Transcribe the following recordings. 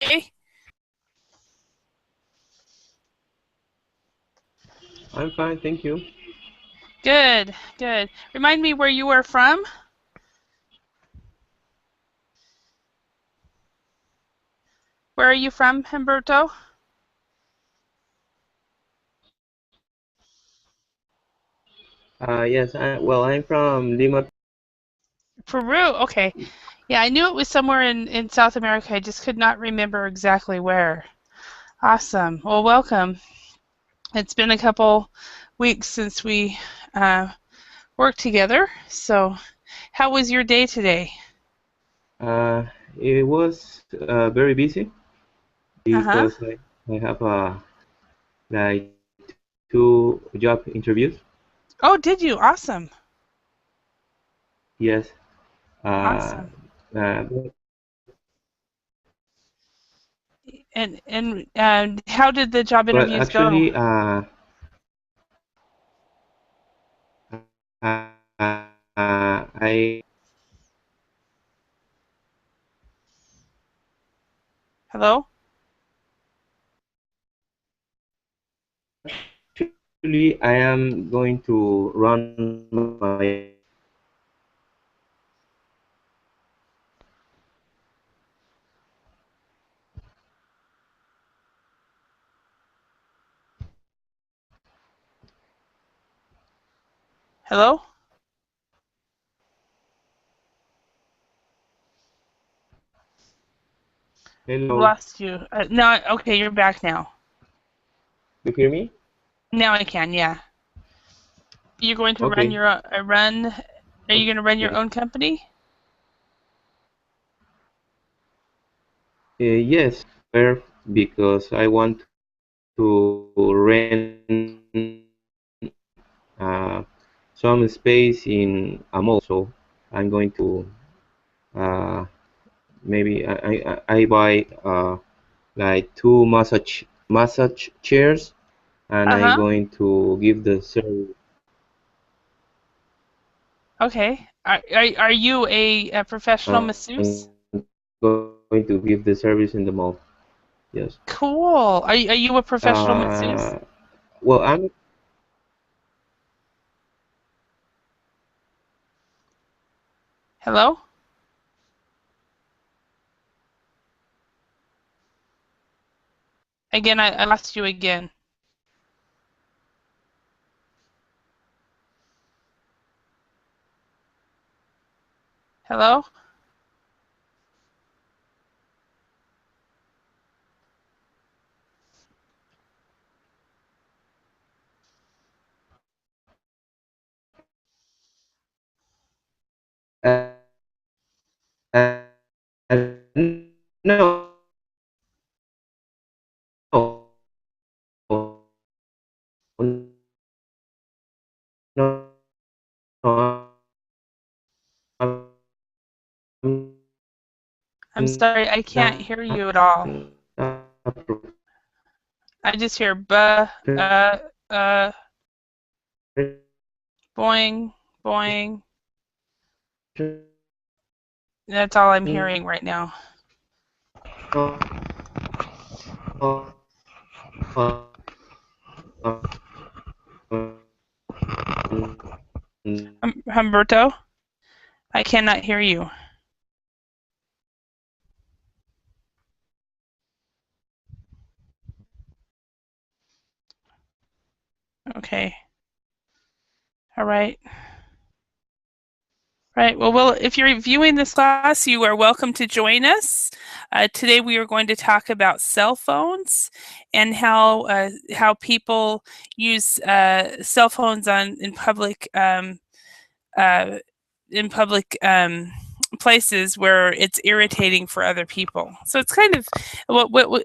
I'm fine, thank you. Good, good. Remind me where you are from. Where are you from, Humberto? Yes, I'm from Lima. Peru. Okay. Yeah, I knew it was somewhere in South America. I just could not remember exactly where. Awesome. Well, welcome. It's been a couple weeks since we uh, worked together. So, how was your day today? Uh, it was very busy Uh-huh. because I have like two job interviews. Oh, did you? Awesome. Yes. Uh, Awesome. uh, And how did the job but interviews go? actually, I Hello? actually I am going to run my. Hello? I've Hello, lost you. No, okay, you're back now. you hear me? Now I can, yeah. You're going to run Okay. your run. Are you going to run your Okay. own company? Yes, fair, because I want to rent uh, some space in a mall. So I'm going to uh, maybe I buy like two massage chairs, and Uh I'm huh. going to give the service. Okay. Are you a professional masseuse? I'm going to give the service in the mall. Yes. Cool. Are you a professional masseuse? Uh, well, I'm Hello? Again, I lost you again. Hello? uh, uh, no. No, no, I'm I'm sorry, I can't not hear you at all. a I just hear buh, uh, boing, boing. That's all I'm hearing right now. Humberto, I cannot hear you. Okay. All right. Right. Well, if you're viewing this class, you are welcome to join us. Today, we are going to talk about cell phones and how people use cell phones uh, in public places where it's irritating for other people. So it's kind of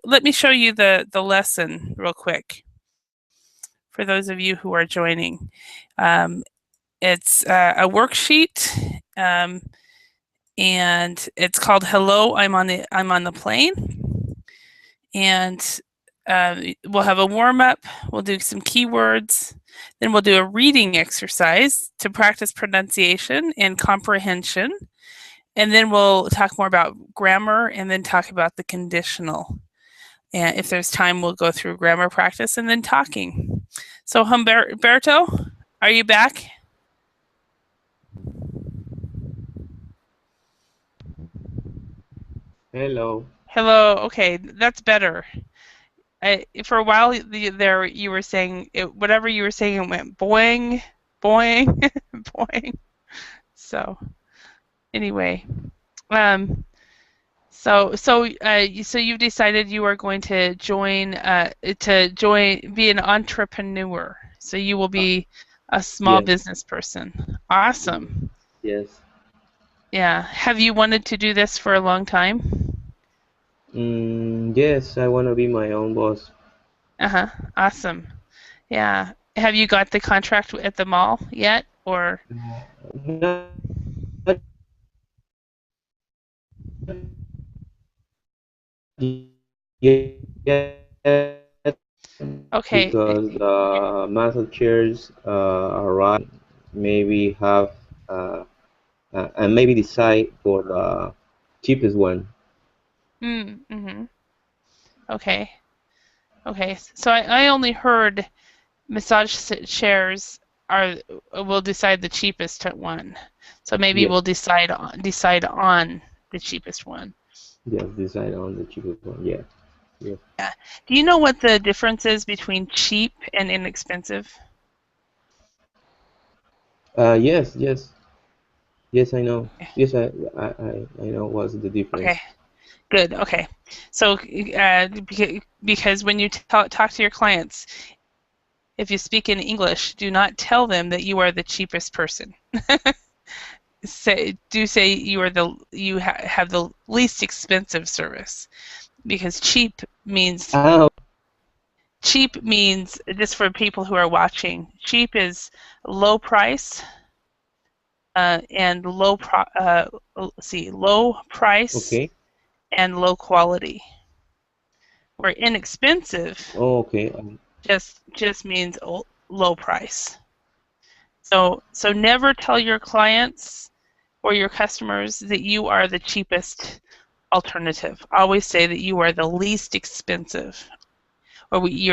let me show you the lesson real quick for those of you who are joining. Um, it's a worksheet. And it's called "Hello, I'm on the plane." And we'll have a warm up. We'll do some keywords. Then we'll do a reading exercise to practice pronunciation and comprehension. and then we'll talk more about grammar and then talk about the conditional. And if there's time, we'll go through grammar practice and then talking. So Humberto, are you back? Hello. Hello. Okay, that's better. For a while there, you were saying whatever you were saying, it went boing, boing, boing. So anyway, um, so you've decided you are going to be an entrepreneur. So you will Uh, be a small yes. business person. Awesome. Yes. Yeah. Have you wanted to do this for a long time? Yes, I want to be my own boss. Uh-huh. Awesome. Yeah. Have you got the contract at the mall yet, or? Not yet, Okay. because the massage chairs arrive, maybe have and maybe decide for the cheapest one. Mm-hmm. Okay. Okay. So I only heard massage chairs are will decide the cheapest one. So maybe Yes, we'll decide on the cheapest one. yes, decide on the cheapest one. Yeah, yes. Yeah. Do you know what the difference is between cheap and inexpensive? Yes, yes, yes. I know. Yes, I know what's the Okay. difference. Good. Okay. So because when you talk to your clients, if you speak in English, do not tell them that you are the cheapest person. Say have the least expensive service, because Ah, cheap means, just for people who are watching, cheap is low price, and low price okay. and low quality. Where inexpensive Okay. just means low price. So never tell your clients or your customers that you are the cheapest alternative. Always say that you are the least expensive, or you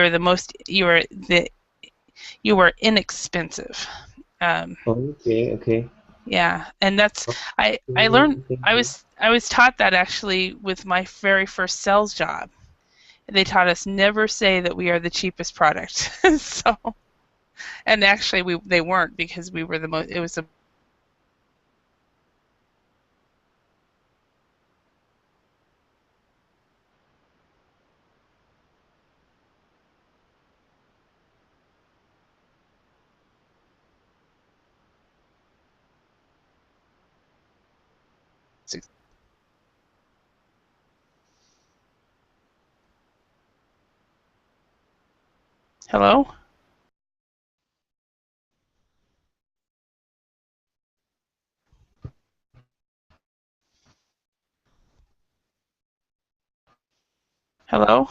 are inexpensive. Um, Okay. Okay. yeah, and that's I learned Okay. Thank you. I was taught that actually with my very first sales job. They taught us never say that we are the cheapest product. So, and actually they weren't, because we were the most. It was the hello, hello,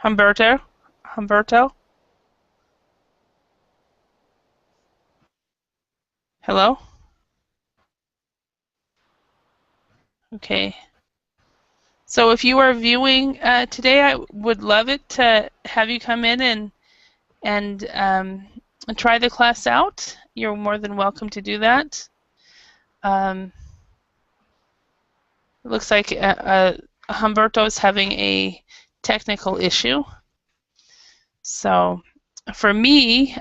Humberto, Humberto, hello. Okay. So if you are viewing today, I would love it to have you come in and try the class out. You're more than welcome to do that. Um, it looks like Humberto is having a technical issue. So for me,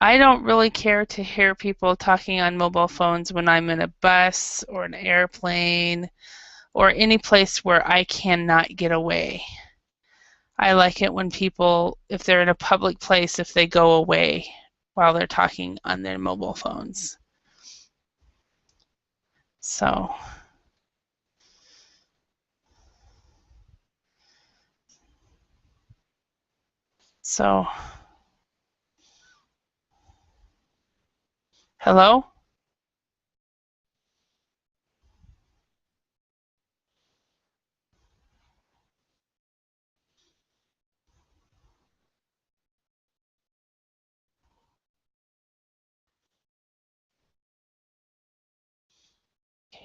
I don't really care to hear people talking on mobile phones when I'm in a bus or an airplane or any place where I cannot get away. I like it when people, if they're in a public place, if they go away while they're talking on their mobile phones. So, so, hello?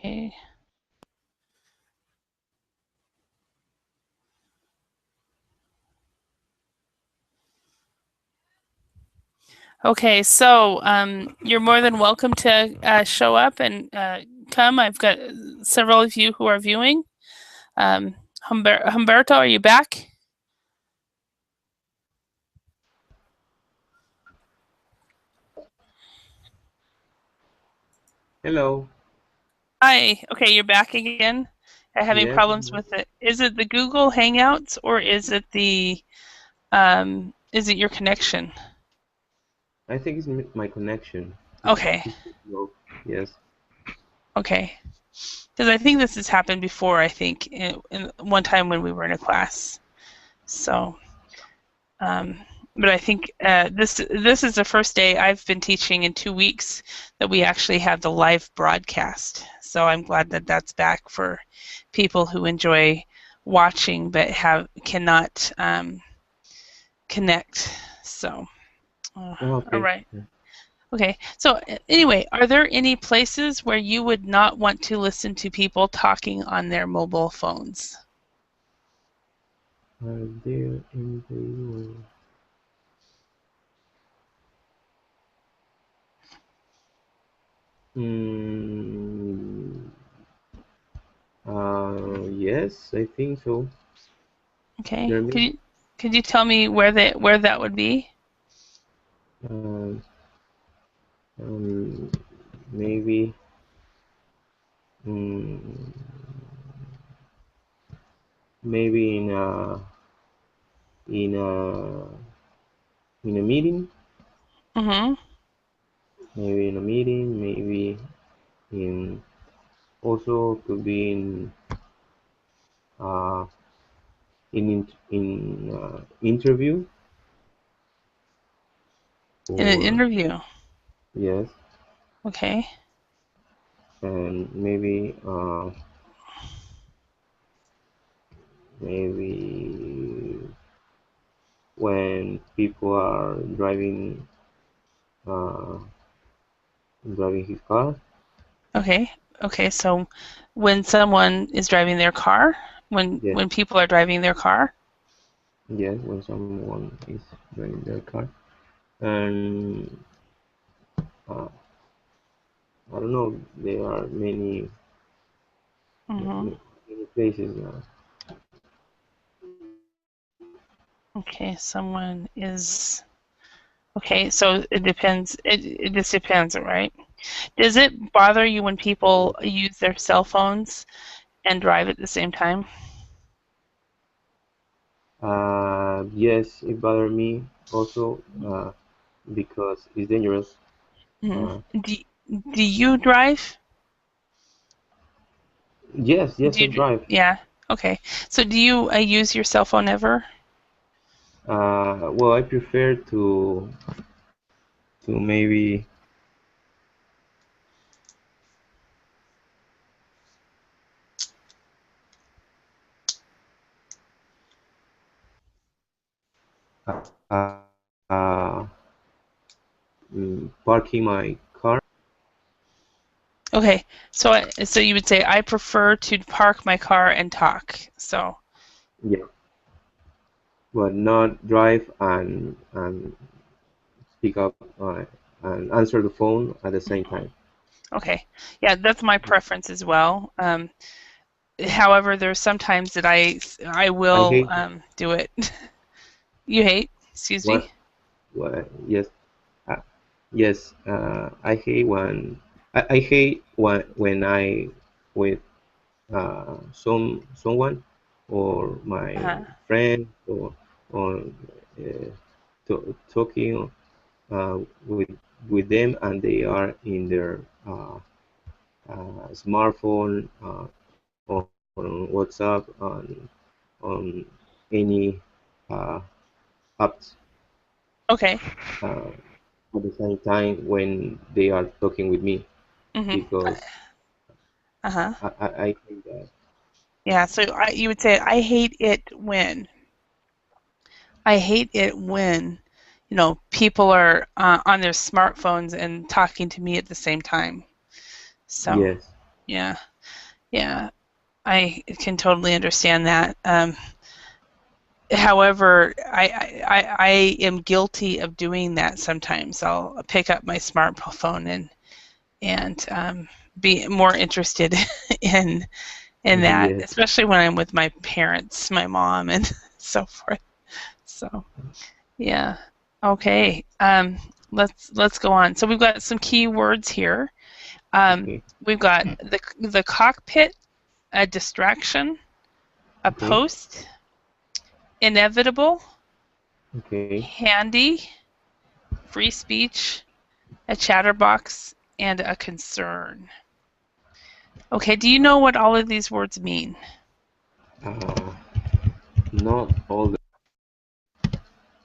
Okay. Okay, so you're more than welcome to show up and come. I've got several of you who are viewing. Humberto, are you back? Hello. Hi. Okay, you're back again. I'm having Yes, problems with it. Is it the Google Hangouts or is it your connection? I think it's my connection. Okay. It's low. Yes. Okay. Because I think this has happened before, I think, in one time when we were in a class. So, um, but I think this is the first day I've been teaching in 2 weeks that we actually have the live broadcast. So I'm glad that that's back for people who enjoy watching but cannot connect. So, all Okay. right. Okay. So anyway, are there any places where you would not want to listen to people talking on their mobile phones? Are there in the world? Mm, yes, I think so. Okay. Could Germany. you tell me where that would be? Uh, um, maybe. Mm, maybe in a in a meeting. Mm-hmm. Maybe in a meeting. Maybe in also could be uh, in interview In an or interview. yes, Okay. and maybe when people are uh, driving his car. Okay. Okay. So when someone is driving their car, Yes, when people are driving their car. yes, when someone is driving their car, and uh, I don't know, there are Mm-hmm. many places. Okay. Someone is. Okay. So it depends. It just depends, right? Does it bother you when people use their cell phones and drive at the same time? Yes, it bothered me also because it's dangerous. Hmm. Uh, Do do you drive? yes, yes, Do I you, drive. yeah. Okay. So do you use your cell phone ever? Well, I prefer to maybe uh, uh, parking my car. Okay. So so you would say I prefer to park my car and talk. So Yeah, but not drive and pick up and answer the phone at the same time. okay. Yeah, that's my preference as well. However, there's sometimes that I I will hate do it. You hate? Excuse me. what yes, uh, yes. I hate I hate when I with someone or my Uh-huh. friend or talking uh, with with them and they are in their smartphone on WhatsApp on any uh, apps Okay. uh, at the same time when they are talking with me Mm-hmm. because Uh-huh. I think that Yeah, so you would say I hate it when, people are on their smartphones and talking to me at the same time. So, yes, yeah. Yeah, I can totally understand that. However, I am guilty of doing that sometimes. I'll pick up my smartphone and be more interested in that, Yes. especially when I'm with my parents, my mom, and so forth. So yeah, okay. Let's go on. So we've got some key words here. Okay. We've got the cockpit, a distraction, a Okay. post, inevitable, Okay. handy, free speech, a chatterbox, and a concern. Okay, do you know what all of these words mean? Uh, Not all the.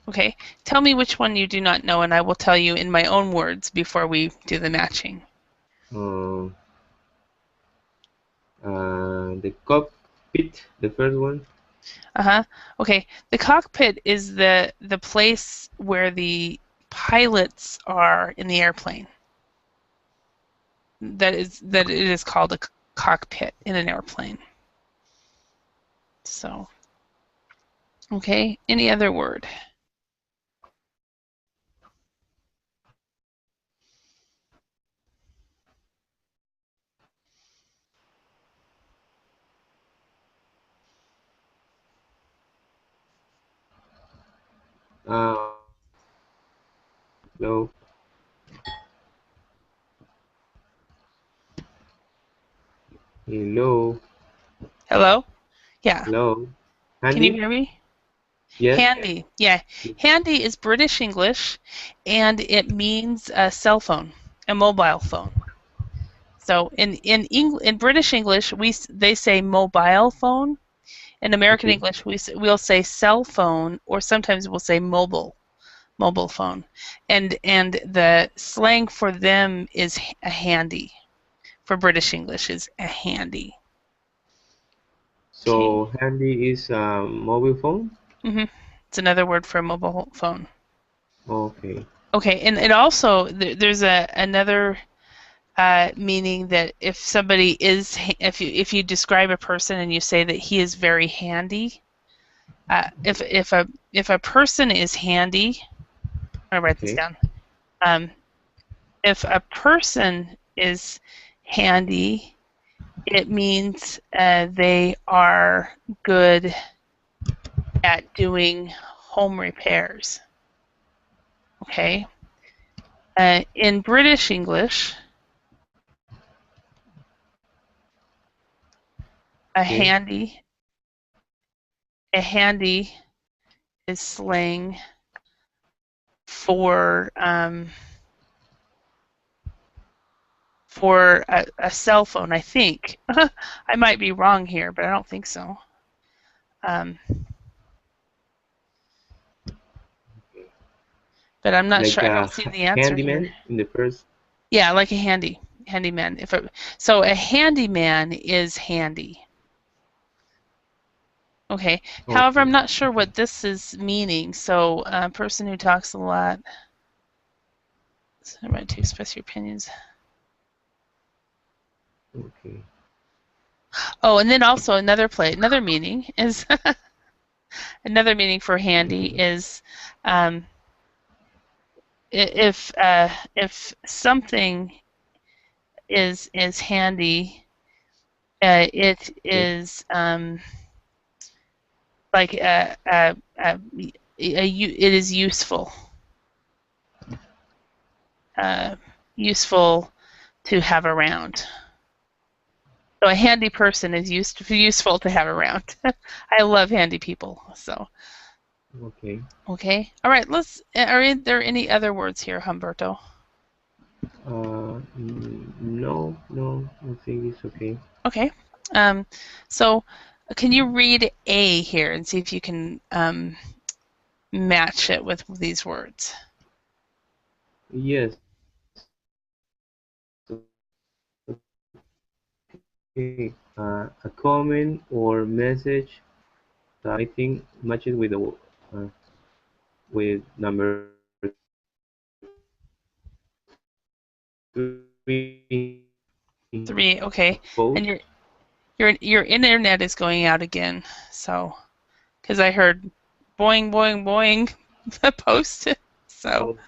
Okay, tell me which one you do not know, and I will tell you in my own words before we do the matching. Um, the cockpit, the first one. Uh-huh. Okay, the cockpit is the place where the pilots are in the airplane. That it is called a cockpit in an airplane. So, okay, any other word? Uh, Hello. Hello. Hello? Yeah. Hello. Can you Handy? hear me? Yes. Handy. Yeah. Handy is British English and it means a cell phone, a mobile phone. So in British English, they say mobile phone. In American Okay. English, we'll say cell phone, or sometimes we'll say mobile phone, and the slang for them is a handy. For British English, is a handy. Okay. So handy is a mobile phone. It's another word for a mobile phone. Okay. Okay, and it also there's another meaning that if somebody is if you describe a person and you say that he is very handy, if a person is handy, I'm gonna write this Okay. down. Um, if a person is handy, it means they are good at doing home repairs. Okay. In British English, a Okay. handy a handy is slang for a cell phone, I think. I might be wrong here, but I don't think so. Um, but I'm not Like sure. I don't a see the answer here. handyman in the first. Yeah, like a handyman. So a handyman is handy. Okay. However, I'm Okay. not sure what this is meaning. So a person who talks a lot. So I'm to express your opinions. Okay. Oh, and then also another meaning is another meaning for handy is um, if something is handy, it Okay. is like it is useful, uh, useful to have around. So a handy person is useful to have around. I love handy people. So Okay. okay, all right. Are there any other words here, Humberto? No, no, I think it's okay. Okay. Um, so can you read A here and see if you can match it with these words? Yes. Okay. A comment or message that I think matches with the with number three. Three. Okay. Post. And you're Your internet is going out again. So, because I heard boing, boing, boing, the post. So Oh,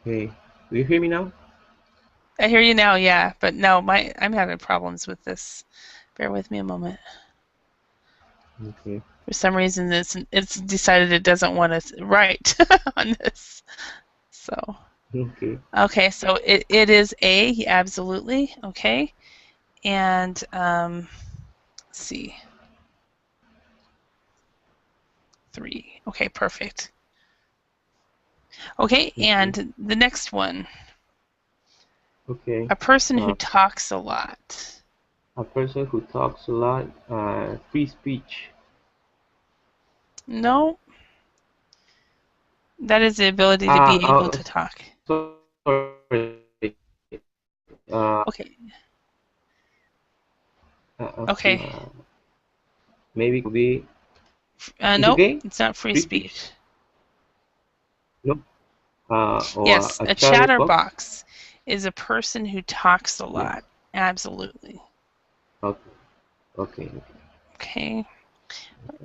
okay. Do you hear me now? I hear you now, yeah. But no, I'm having problems with this. Bear with me a moment. Okay. For some reason, it's decided it doesn't want to write on this. So Okay. okay, so it is A, absolutely. Okay, and let's see, 3. Okay, perfect. Okay, Okay. and the next one, Okay. a person who Uh, talks a lot. a person who talks a lot, free speech. No, that is the ability to Ah, be able to talk. sorry. Uh, Okay, see. okay. Maybe it could be. It's Nope, okay. it's not free Free speech. speech. No. Or Yes, a a chatterbox. chatterbox is a person who talks a Yes. lot. Absolutely. Okay. Okay. Okay.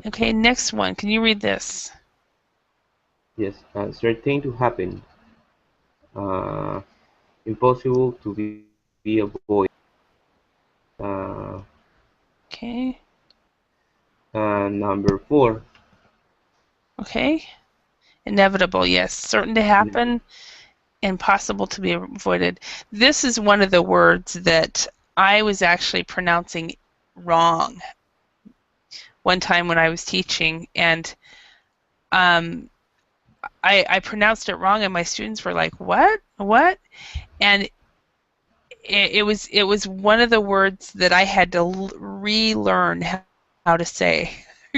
Okay, next one. Can you read this? Yes. Certain to happen. Uh, impossible to be avoided. Uh, Okay. Number four. Okay. Inevitable, yes. Certain to happen, impossible to be avoided. This is one of the words that I was actually pronouncing wrong one time when I was teaching, and um, I pronounced it wrong, and my students were like, "What? What?" And it was one of the words that I had to relearn how to say because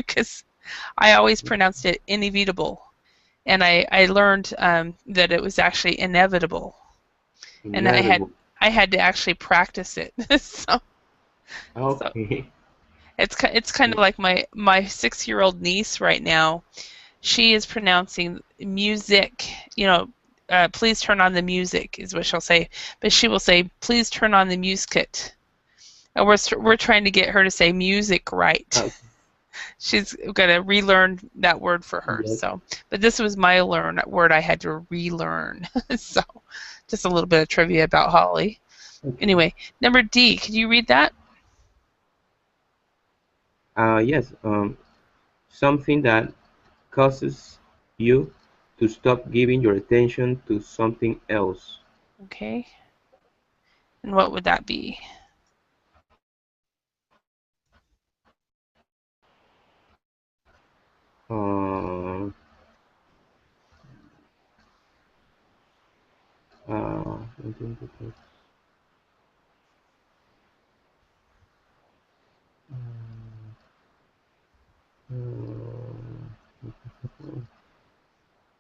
I always pronounced it inevitable, and I learned that it was actually inevitable, and Inevitable. I had to actually practice it. So Okay. it's kind of like my 6-year-old niece right now. She is pronouncing music, please turn on the music is what she'll say, but she will say, please turn on the music. And we're trying to get her to say music right. Uh, She's gonna relearn that word for her. yes. So, but this was my word I had to relearn. So, just a little bit of trivia about Holly. Okay. Anyway, number D. Could you read that? Yes. Something that causes you to stop giving your attention to something else. Okay. And what would that be? Uh, I think it is,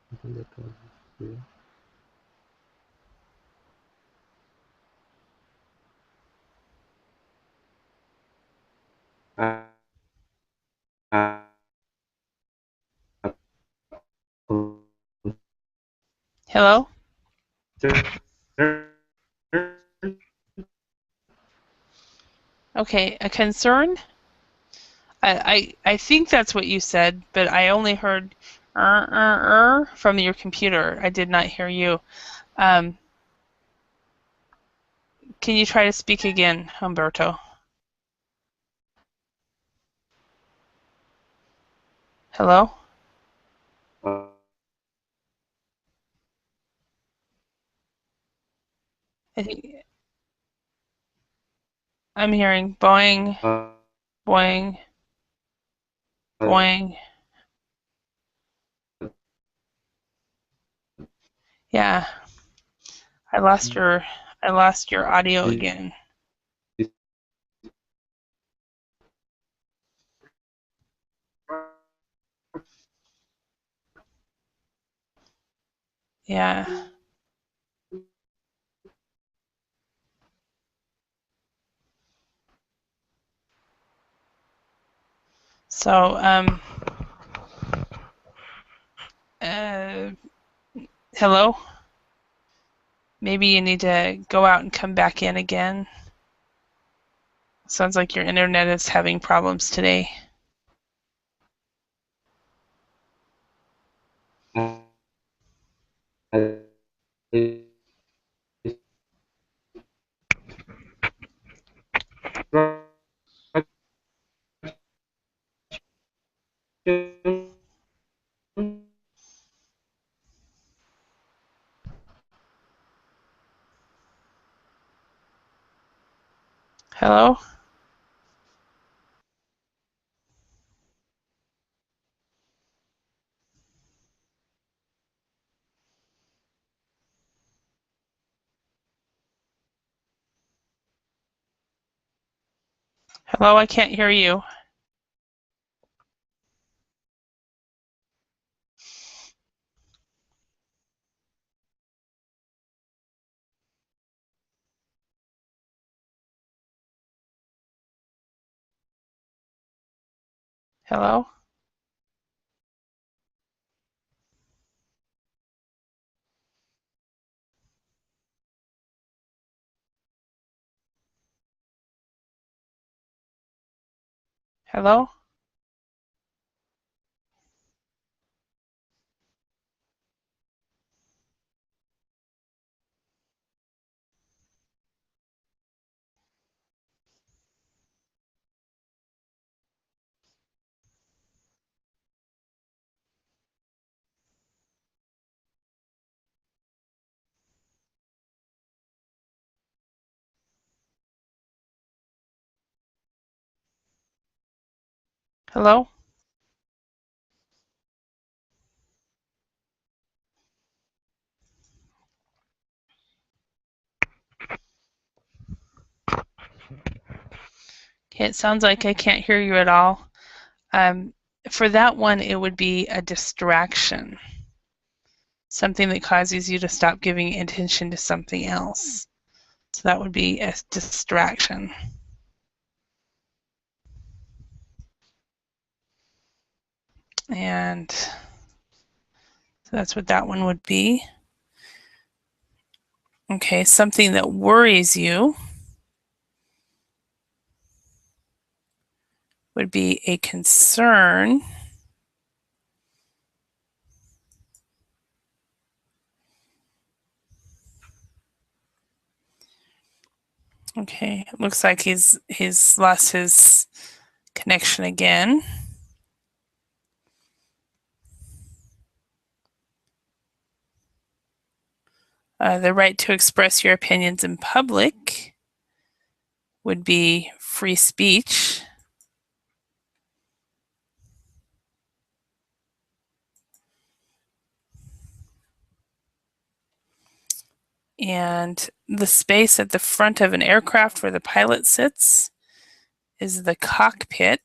something that causes you. Uh, uh, Hello? Okay, a concern? I think that's what you said, but I only heard from your computer. I did not hear you. Um, can you try to speak again, Humberto? Hello? I think I'm hearing boing, boing, boing. Yeah, I lost your audio again. Yeah. So, uh, hello? Maybe you need to go out and come back in again. Sounds like your internet is having problems today. Hello? Hello, I can't hear you. Hello? Hello? Hello? Okay, it sounds like I can't hear you at all. Um, for that one, it would be a distraction, something that causes you to stop giving attention to something else. So that would be a distraction. And so that's what that one would be. Okay, something that worries you would be a concern. Okay, it looks like he's lost his connection again. The right to express your opinions in public would be free speech. And the space at the front of an aircraft where the pilot sits is the cockpit.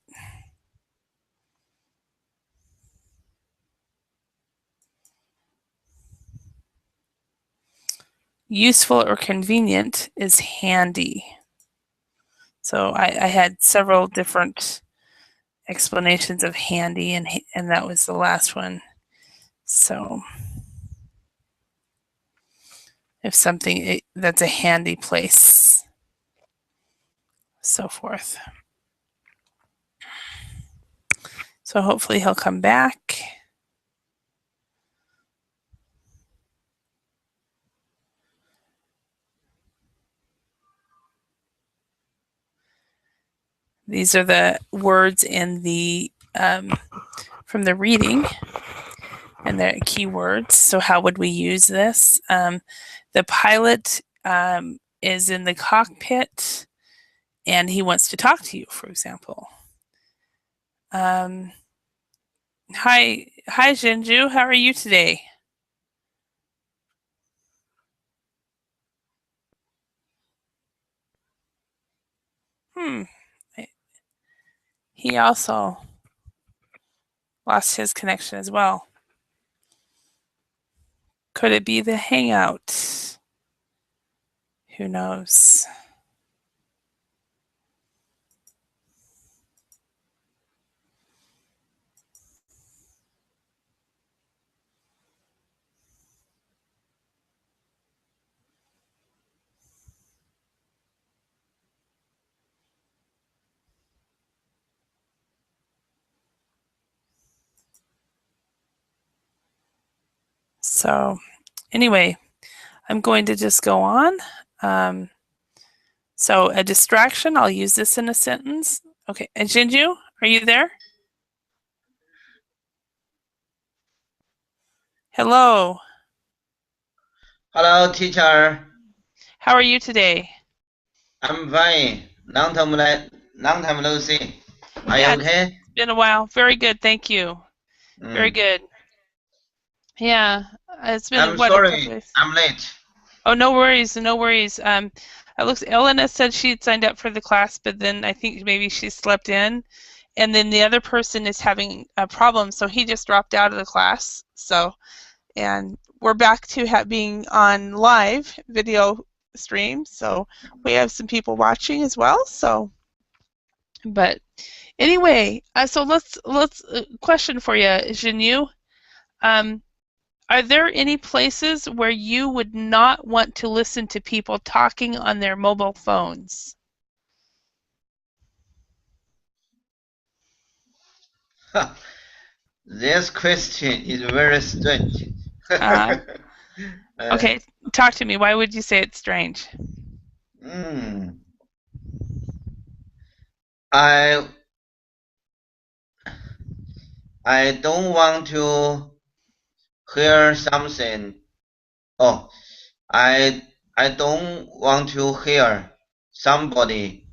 Useful or convenient is handy. So I had several different explanations of handy, and that was the last one. So if something that's a handy place, so forth. So hopefully he'll come back. These are the words in the from the reading, and they're keywords. So how would we use this? The pilot is in the cockpit and he wants to talk to you, for example. Hi, Jinju. How are you today? He also lost his connection as well. Could it be the Hangout? Who knows? So anyway, I'm going to just go on. So a distraction, I'll use this in a sentence. Okay, and Jinju, are you there? Hello. Hello, teacher. How are you today? I'm fine. Long time no see. Are you Yeah, okay? it's been a while. Very good, thank you. Very Mm. good. Yeah, it's been I'm what, a couple sorry, days? I'm late. Oh, no worries, no worries. Elena said she had signed up for the class, but then I think maybe she slept in, and then the other person is having a problem, so he just dropped out of the class. So, and we're back to being on live video stream, so we have some people watching as well. So, but anyway, so let's question for you, Jinyu. Are there any places where you would not want to listen to people talking on their mobile phones? This question is very strange. Uh, okay, talk to me. Why would you say it's strange? mm, I I don't want to hear something. Oh, I don't want to hear somebody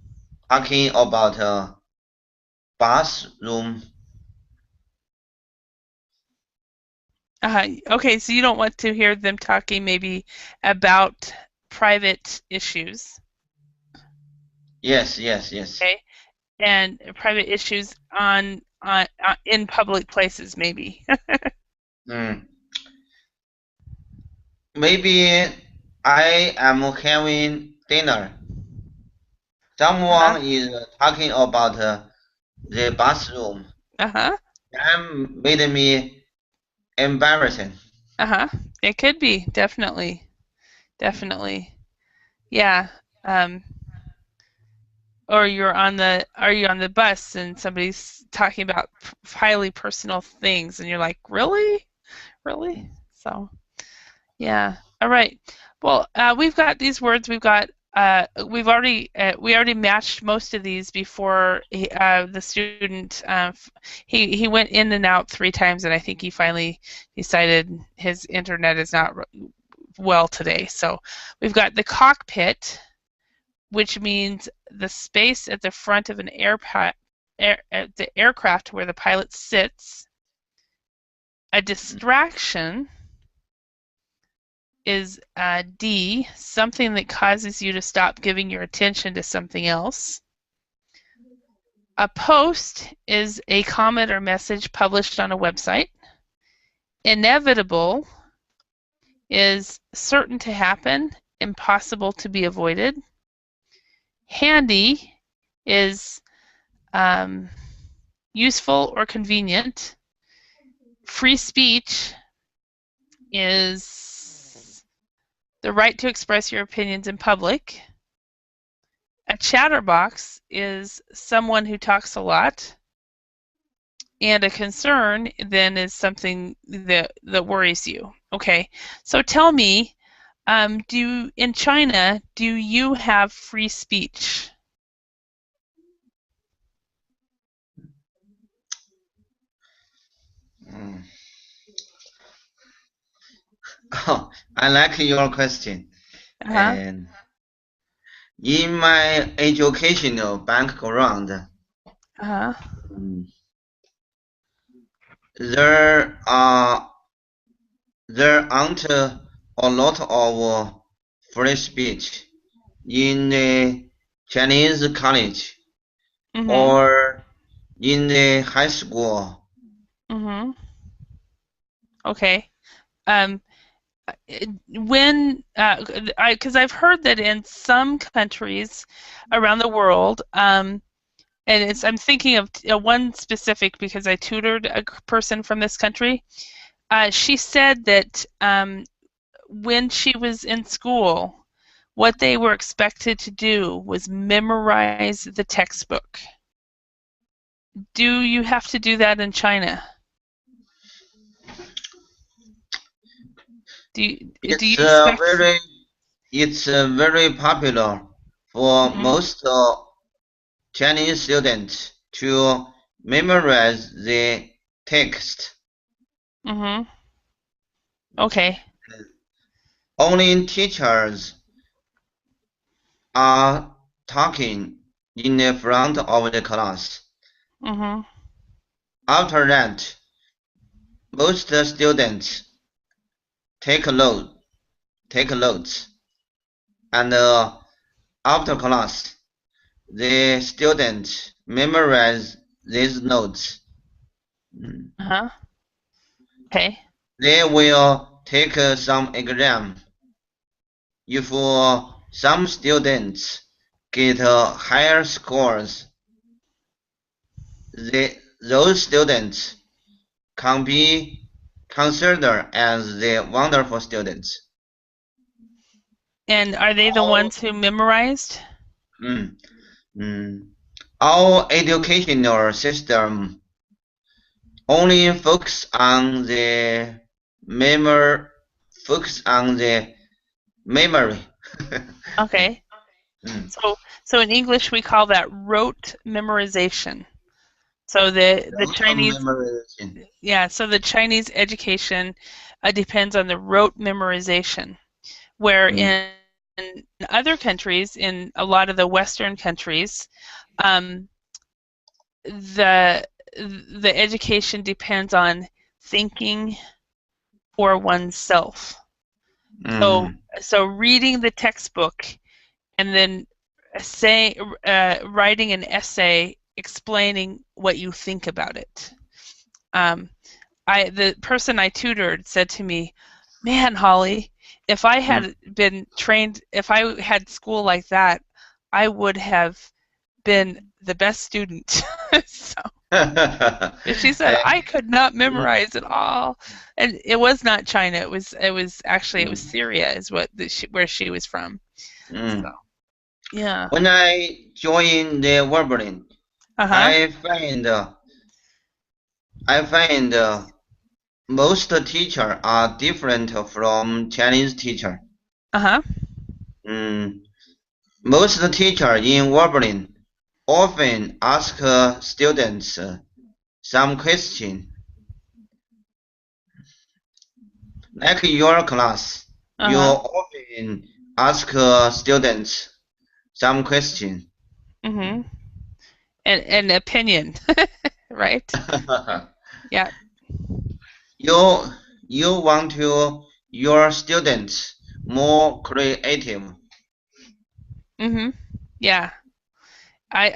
talking about a bathroom. Okay, so you don't want to hear them talking maybe about private issues, Yes. okay, and private issues on in public places maybe. Mm. Maybe I am having dinner. Uh-huh. Someone is talking about the bathroom. Uh-huh. That made me embarrassing. Uh-huh. It could be, definitely. Definitely. Yeah. Um, or are you on the bus and somebody's talking about highly personal things and you're like, really? Really? So, yeah. All right. Well, we've got these words. We already matched most of these before the student. He went in and out 3 times, and I think he finally decided his internet is not well today. So we've got the cockpit, which means the space at the front of an at the aircraft where the pilot sits. A distraction is D, something that causes you to stop giving your attention to something else. A post is a comment or message published on a website. Inevitable is certain to happen, impossible to be avoided. Handy is useful or convenient. Free speech is the right to express your opinions in public. A chatterbox is someone who talks a lot. And a concern then is something that worries you. Okay, so tell me, in China, do you have free speech? Mm. Oh, I like your question. Uh-huh. And in my educational background, Uh-huh. there aren't a lot of free speech in the Chinese college Mm-hmm. or in the high school. Mm-hmm. Okay. Um, because I've heard that in some countries around the world, and I'm thinking of one specific because I tutored a person from this country. She said that when she was in school, what they were expected to do was memorize the textbook. Do you have to do that in China? Do you It's expect? very popular for Mhm. most Chinese students to memorize the text. Mhm. Okay. Only teachers are talking in the front of the class. Mhm. After that, most students take note, take notes, and after class, the students memorize these notes. Mm. Uh-huh. Okay. They will take some exam. If some students get higher scores, those students can be considered as the wonderful students. And are they the Our, ones who memorized? mm, mm, our educational system only memory, focus on the memory. Okay. Mm. So in English we call that rote memorization. So the Chinese, Memorization. yeah, so the Chinese education depends on the rote memorization, where Mm. in other countries, in a lot of the Western countries, um, the the education depends on thinking for oneself. So Mm. so reading the textbook and then say writing an essay explaining what you think about it. Um, the person I tutored said to me, "Man, Holly, if I Mm. had been trained, if I had school like that, I would have been the best student." So she said Eh, I could not mm, memorize at all, and it was not China. It was actually it was mm, Syria, is where she was from. So mm. yeah. When I joined the Wolverine, Uh huh. I find most teacher are different from Chinese teacher. Uh huh. Mm. Most teacher in Wolverine often ask students some question. Like your class, Uh you huh. often ask students some question. Mhm. And opinion, right? Yeah. you you want your students more creative. Mhm. Yeah.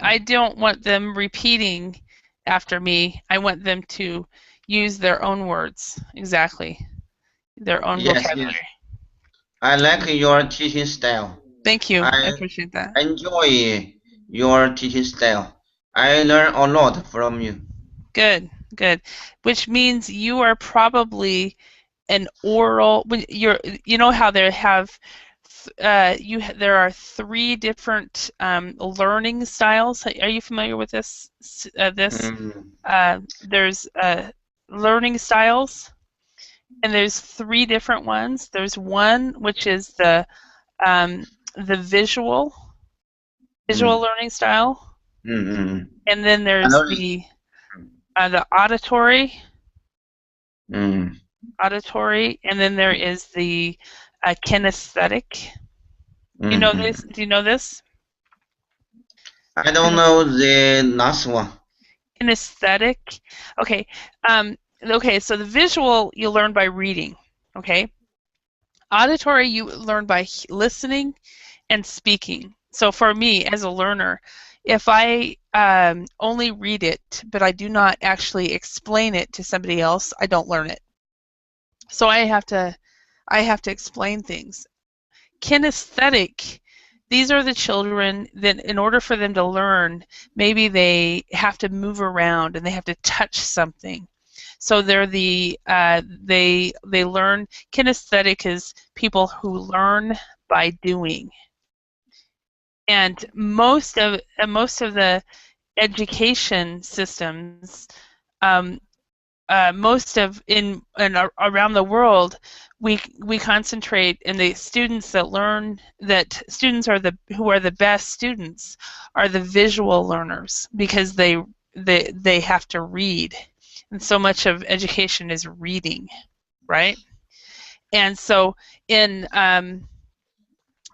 I don't want them repeating after me. I want them to use their own words. Exactly. Their own Yes, yes. vocabulary. I like your teaching style. Thank you. I I appreciate that. enjoy your teaching style. I learn a lot from you. Good. Good. Which means you are probably an oral when you know how they have there are three different learning styles. Are you familiar with this Mm, there's learning styles, and there's three different ones. There's one which is the visual mm, learning style, mm. and then I there's know this. the Mm, auditory, and then there is the kinesthetic. You know mm. this? Do you know this? I don't Kines- know the last one. Kinesthetic. Okay. Okay. So the visual you learn by reading. Okay. Auditory you learn by listening and speaking. So for me as a learner, if I only read it but I do not actually explain it to somebody else, I don't learn it. So I have to explain things. Kinesthetic, these are the children that in order for them to learn, maybe they have to move around and they have to touch something. So they learn. Kinesthetic is people who learn by doing. And most of the education systems, um, most of around the world, we concentrate, and the students that learn, that students are who are the best students are the visual learners, because they have to read, and so much of education is reading, right? And so in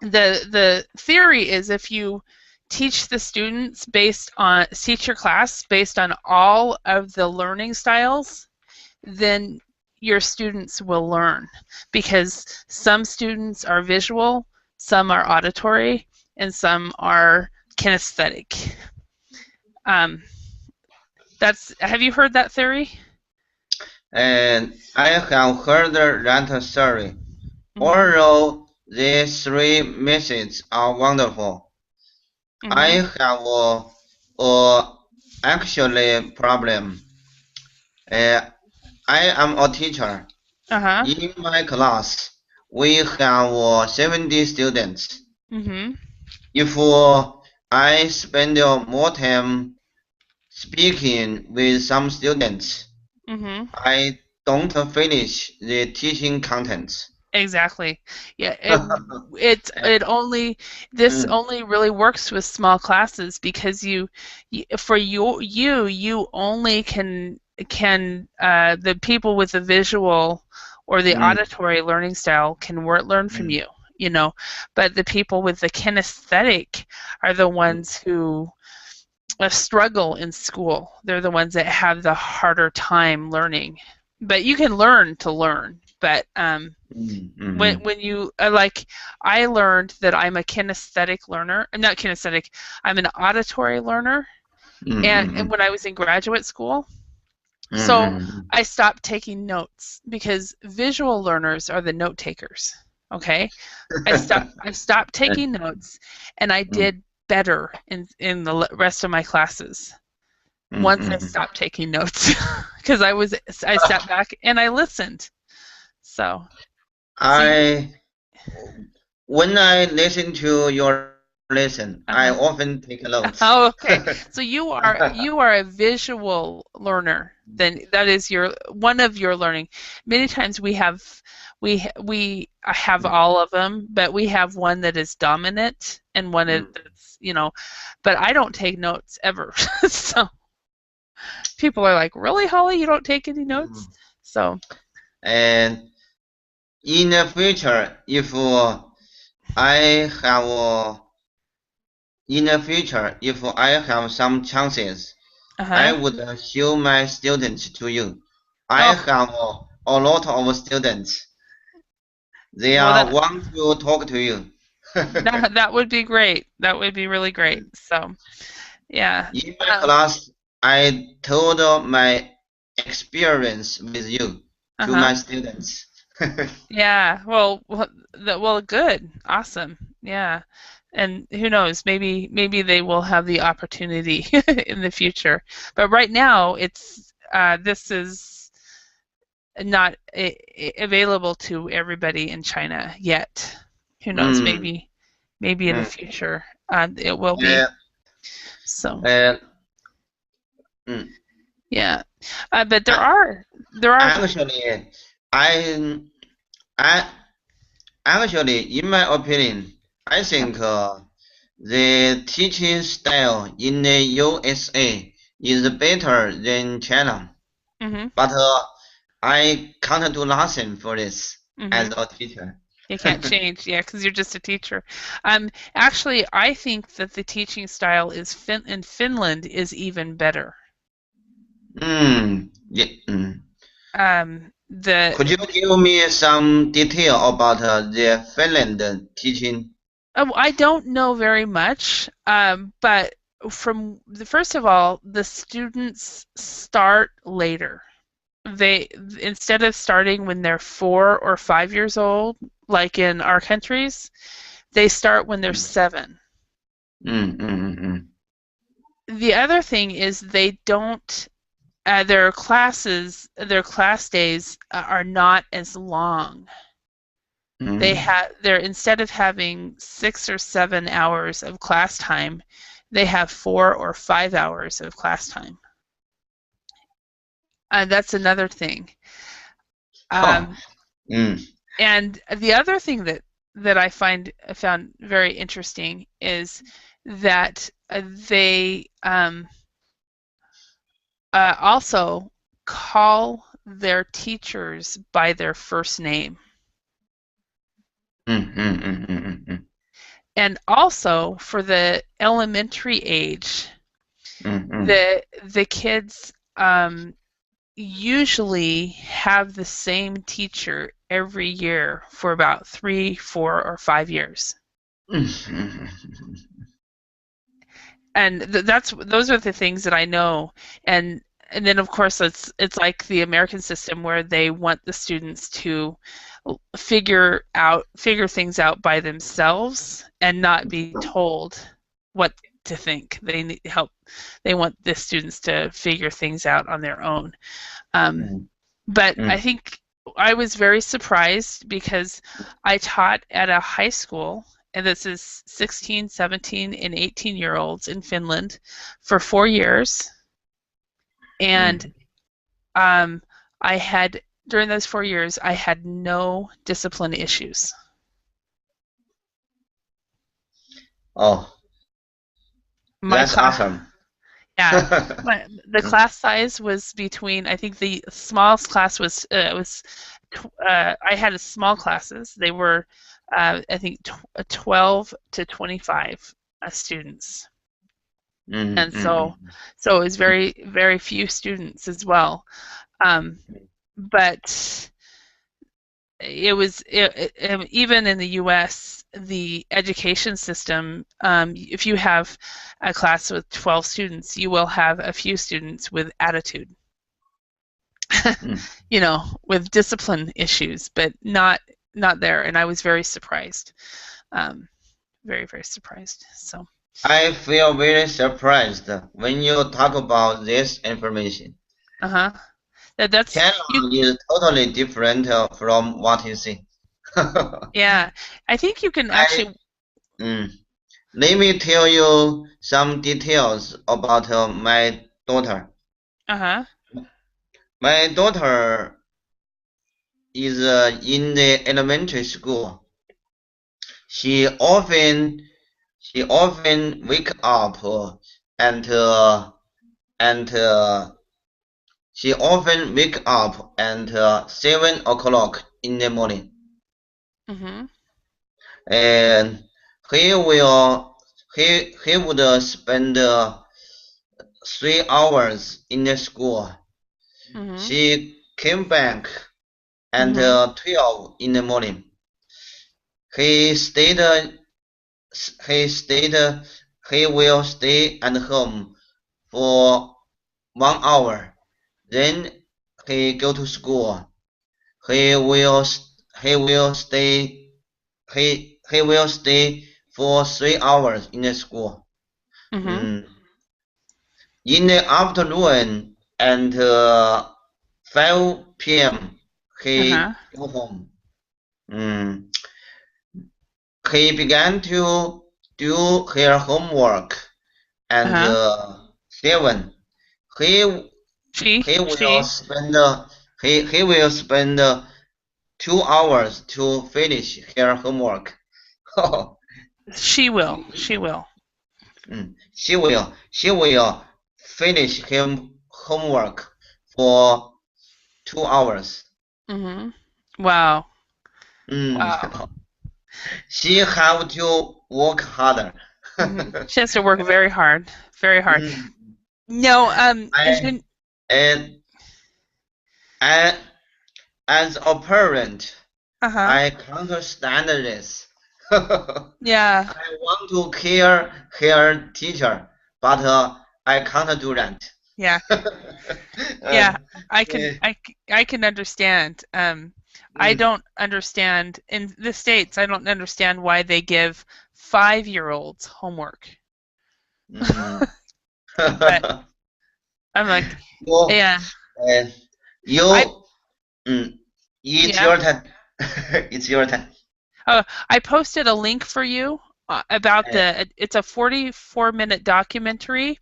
the theory is, if you teach your class based on all of the learning styles, then your students will learn, because some students are visual, some are auditory, and some are kinesthetic. Have you heard that theory? And I have heard that theory. Although these three methods are wonderful, I have a actually problem. I am a teacher. In my class, we have 70 students. If I spend more time speaking with some students, I don't finish the teaching contents. Exactly. Yeah. This only really works with small classes, because you only can the people with the visual or the auditory learning style can learn from you, but the people with the kinesthetic are the ones who struggle in school. They're the ones that have the harder time learning. But you can learn to learn. But when you I learned that I'm a kinesthetic learner. I'm not kinesthetic. I'm an auditory learner, and when I was in graduate school. So I stopped taking notes, because visual learners are the note takers. Okay, I stopped taking notes, and I did better in the rest of my classes once I stopped taking notes, because I sat back and I listened. So when I listen to your lesson, I often take notes. Oh, okay. So you are a visual learner. Then that is one of your learning. Many times we have all of them, but we have one that is dominant and one that's, but I don't take notes ever. So people are like, "Really, Holly, you don't take any notes?" So. And in the future, if I have some chances, I would show my students to you. I have a lot of students. They want to talk to you. That would be great. That would be really great. So, yeah. In my class, I told my experience with you to my students. Yeah. Well, good. Awesome. Yeah. And who knows? Maybe they will have the opportunity in the future. But right now, this is not available to everybody in China yet. Who knows? Maybe in the future it will be. So. Yeah. But there are. Actually, in my opinion, I think the teaching style in the USA is better than China. But I can't do nothing for this as a teacher. You can't change, yeah, because you're just a teacher. Actually, I think that the teaching style in Finland is even better. Could you give me some detail about the Finland teaching? I don't know very much, but first of all, the students start later. Instead of starting when they're 4 or 5 years old, like in our countries, they start when they're 7. The other thing is they don't. Their class days are not as long. They're instead of having 6 or 7 hours of class time, they have 4 or 5 hours of class time. That's another thing. Oh. And the other thing that I found very interesting is that they also call their teachers by their first name. And also for the elementary age, the kids usually have the same teacher every year for about 3, 4, or 5 years. And those are the things that I know. And then of course it's like the American system where they want the students to figure things out by themselves and not be told what to think. They need help. They want the students to figure things out on their own. But I think I was very surprised because I taught at a high school, and this is 16, 17, and 18-year-olds in Finland for 4 years. And I had, during those 4 years, I had no discipline issues. Oh, that's awesome. Yeah, the class size was between, I think the smallest class was I had small classes. They were, I think, 12 to 25 students. And so it was very, very few students as well. But it was even in the U.S., the education system, if you have a class with 12 students, you will have a few students with attitude, with discipline issues, but not there. And I was very surprised, very, very surprised. So I feel very surprised when you talk about this information. That's China is totally different from what you see. Yeah, I think you can actually. Let me tell you some details about my daughter. My daughter is in the elementary school. She often wake up she often wake up at 7 o'clock in the morning. And he would spend 3 hours in the school. She came back at 12 in the morning. He will stay at home for 1 hour. Then he go to school. He will stay for 3 hours in the school. In the afternoon at 5 p.m. he go home. He began to do her homework at 7. He will spend 2 hours to finish her homework. She will finish her homework for 2 hours. Wow. Wow. She have to work harder. She has to work very hard, very hard. No, as a parent, I can't understand this. Yeah. I want to care her teacher, but I can't do that. Yeah. Yeah, I can understand. I don't understand in the States. I don't understand why they give 5-year-olds homework. But I'm like, yeah. It's your turn. It's your turn. I posted a link for you about it's a 44-minute documentary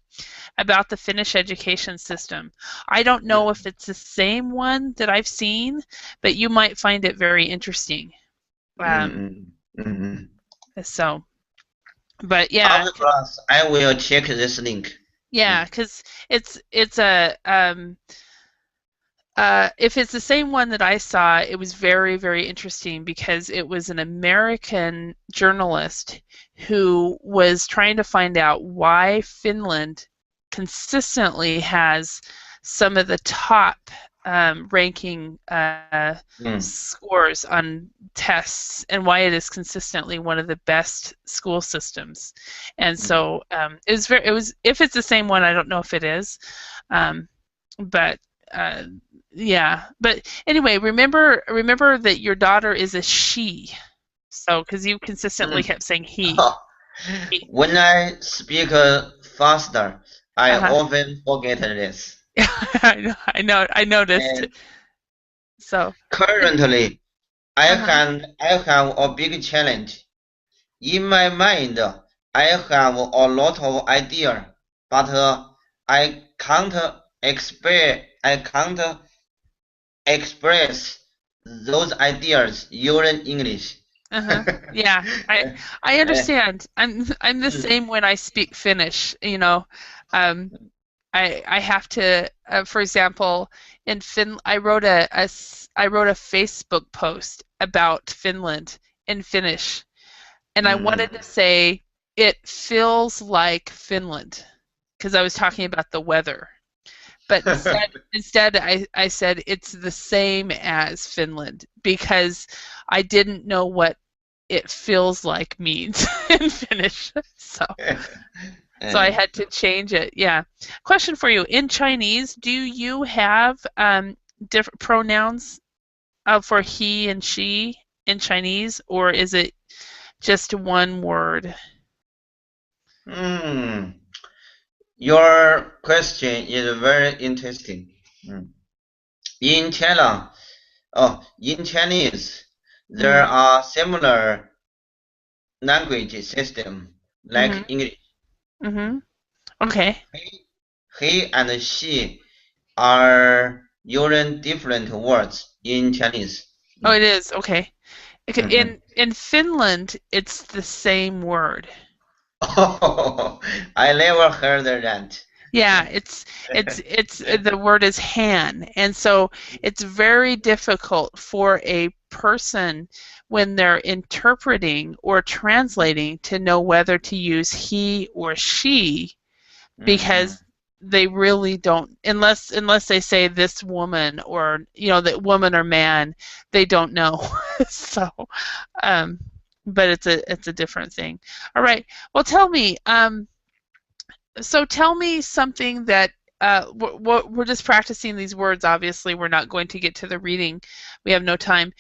about the Finnish education system. I don't know if it's the same one that I've seen, but you might find it very interesting. So, but yeah. After class, I will check this link. Yeah, because it's a if it's the same one that I saw, it was very, very interesting because it was an American journalist who was trying to find out why Finland consistently has some of the top ranking scores on tests, and why it is consistently one of the best school systems. And so it was if it's the same one, I don't know if it is, but yeah. But anyway, remember that your daughter is a she. So because you consistently kept saying he. When I speak faster, I often forget this. I noticed. So currently, I have a big challenge. In my mind, I have a lot of ideas, but I can't express those ideas using English. Yeah, I understand. I'm the same when I speak Finnish. You know, I have to, for example, in I wrote a Facebook post about Finland in Finnish, and I wanted to say it feels like Finland because I was talking about the weather. But instead I said it's the same as Finland because I didn't know what it feels like means in Finnish. So I had to change it. Yeah. Question for you. In Chinese, do you have different pronouns for he and she in Chinese, or is it just one word? Your question is very interesting. In China, in Chinese, there are similar language system like English. Okay. He and she are using different words in Chinese. Oh, it is. Okay. In Finland, it's the same word. Oh, I never heard that. Yeah, it's the word is han, and so it's very difficult for a person when they're interpreting or translating to know whether to use he or she, because they really don't, unless they say this woman, or that woman or man, they don't know. So but it's a different thing. All right, well, tell me tell me something that we're just practicing these words. Obviously, we're not going to get to the reading. We have no time.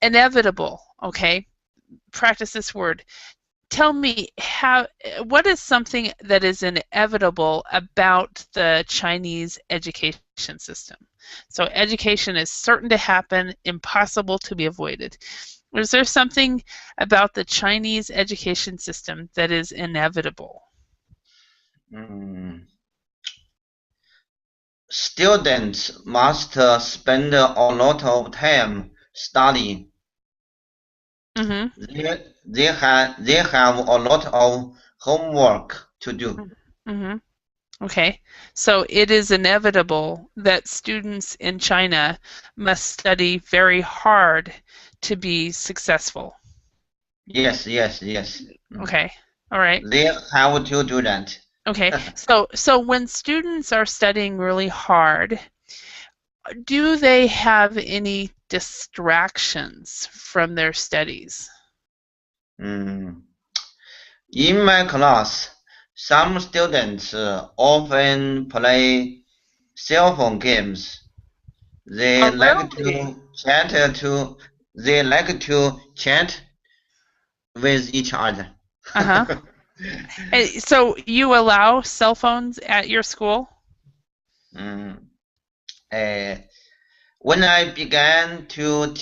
Inevitable, okay? Practice this word. Tell me what is something that is inevitable about the Chinese education system? So education is certain to happen, impossible to be avoided. Is there something about the Chinese education system that is inevitable? Students must spend a lot of time studying. They have a lot of homework to do. Okay, so it is inevitable that students in China must study very hard to be successful. Yes. Okay, all right. They have to do that. Okay, so when students are studying really hard, do they have any distractions from their studies? In my class, some students often play cell phone games. They like to chat with each other. So you allow cell phones at your school? When I began to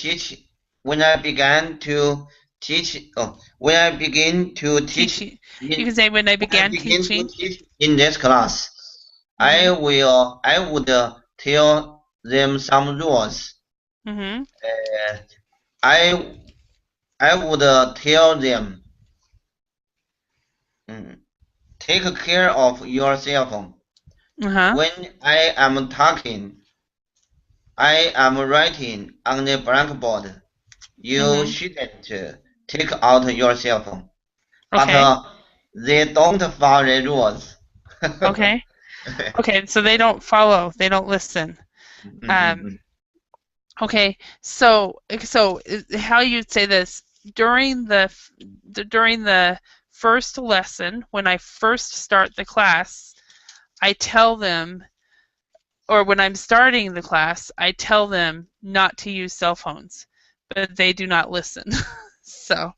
teach. Oh, when I begin to teach. You can say when I began teaching. To teach in this class, I would tell them some rules. I would tell them, take care of your cell phone. When I am talking, I am writing on the blackboard. You shouldn't take out your cell phone. Okay. But they don't follow the rules. Okay. Okay, so they don't follow. They don't listen. Okay, so how you'd say this during the first lesson, when I first start the class, I tell them, or when I'm starting the class, I tell them not to use cell phones, but they do not listen. So,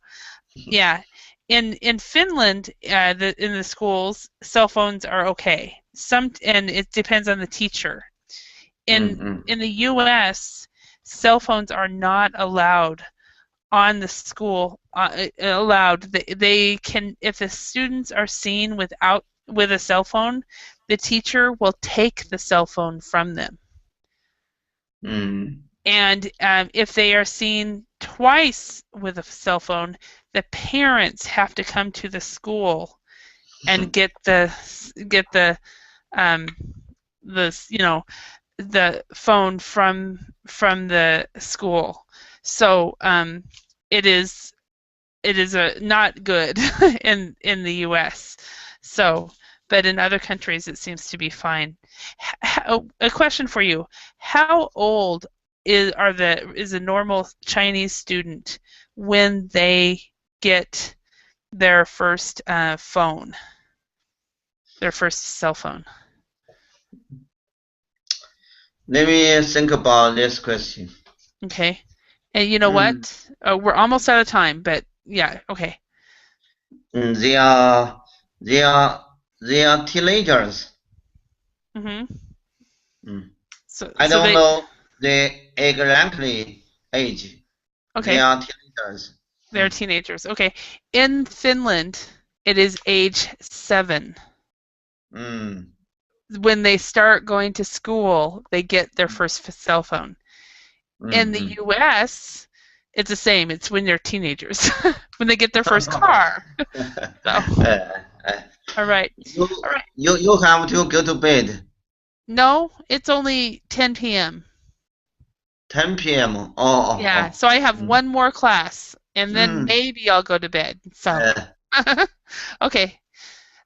yeah, in Finland, in the schools, cell phones are okay. And it depends on the teacher. In the U.S., cell phones are not allowed on the school. They can, if the students are seen with a cell phone, the teacher will take the cell phone from them. And if they are seen twice with a cell phone, the parents have to come to the school and get the phone from the school. So it is not good in the U.S. So, but in other countries it seems to be fine. A question for you: how old is a normal Chinese student when they get their first phone, their first cell phone? Let me think about this question. Okay. And you know what? We're almost out of time, but yeah, okay. They are teenagers. So I don't know the exactly age. Okay. They are teenagers. They're teenagers. Okay. In Finland, it is age 7. When they start going to school, they get their first cell phone. In the U.S., it's the same. It's when they're teenagers, when they get their first car. All right. You have to go to bed. No, it's only 10 p.m. 10 p.m. Yeah. So I have one more class, and then maybe I'll go to bed. So. Okay.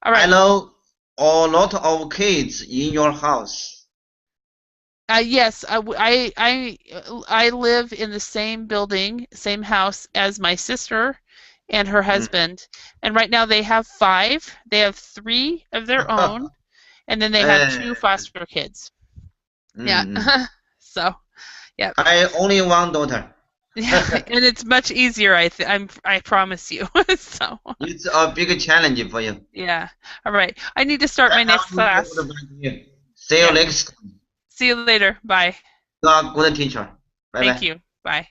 All right. I know a lot of kids in your house. Yes, I live in the same building, same house as my sister and her husband, and right now they have 5. They have 3 of their own, and then they have 2 foster kids. Yeah. So, yeah. I only one daughter. Yeah, and it's much easier. I promise you. So. It's a big challenge for you. Yeah. All right. I need to start my next class. See you next time. See you later. Bye. You are a good teacher. Bye-bye. Thank you. Bye.